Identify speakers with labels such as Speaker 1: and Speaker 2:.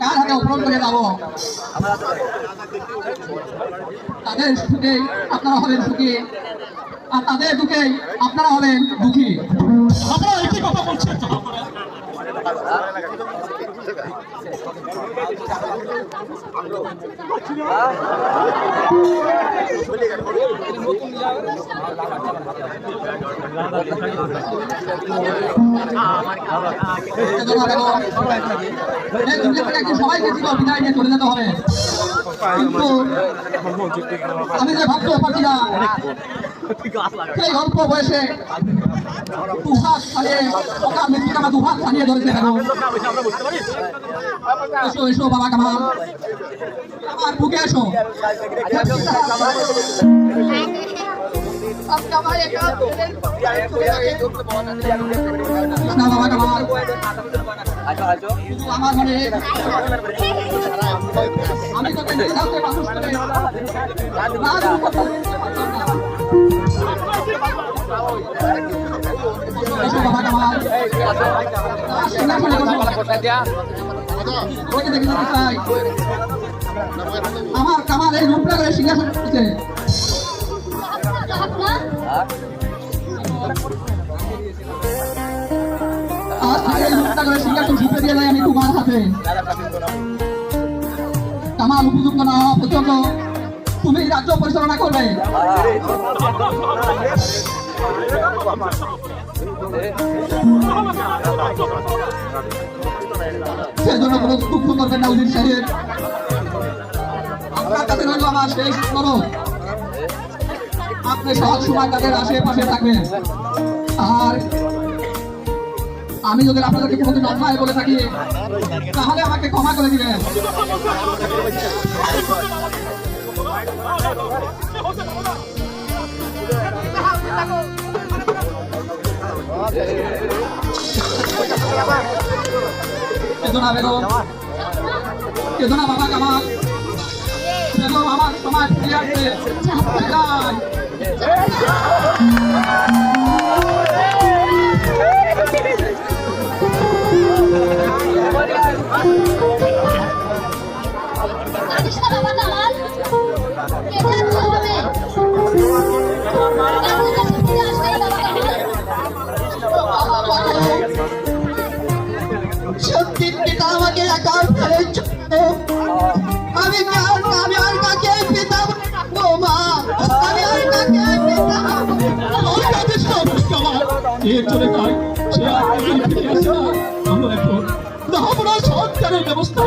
Speaker 1: কার হাতে অর্পণ করে যাবো। তাদের সুখে আপনারা হবেন সুখী, আর তাদের দুঃখে আপনারা হবেন দুঃখী।
Speaker 2: আপনারা একই কথা বলছেন।
Speaker 1: সবাইকে বিদায় নিয়ে চলে যেতে হবে, কিন্তু আমি যে ভাবতে পারছি না সেই অল্প বয়সে দুহাত ছাড়িয়ে মৃত্যুকে আমার দুহাত ছাড়িয়ে ধরেছে কেন। এসো এসো বাবা কামাল, আমার বুকে এসো। বাবা কামাল আমার মনে আমি তোকে মানুষ করে আমার কামাল এই রূপটা করে সিংহাসন করছে। সিংহাসন ঝুঁকে দিয়ে যাই আমি তোমার হাতে। কামাল উপযুক্ত না হওয়া পর্যন্ত তুমি রাজ্য পরিচালনা করবে। সেজন্য কোনো দুঃখ করবেন না উজির সাহেব, আপনার কাছে রইল আমার শেষ অনুরোধ, আপনি সব সময় তাদের আশেপাশে থাকবেন। আর আমি যদি আপনাদেরকে কোনোদিন অন্যায় বলে থাকি তাহলে আমাকে ক্ষমা করে দিবেন। কেদনা বেগম, কেদনা বাবা কামাল বেগম আমার সমাজ ফিরে আসছে।
Speaker 3: সত্যির পিতা আমাকে একা ফেলে আমি আর কাকে পিতা মা, আমি আর কাকে পিতা
Speaker 2: চলে যায় সে আর ফিরে আসে না। আমরা এখন সরকারের ব্যবস্থা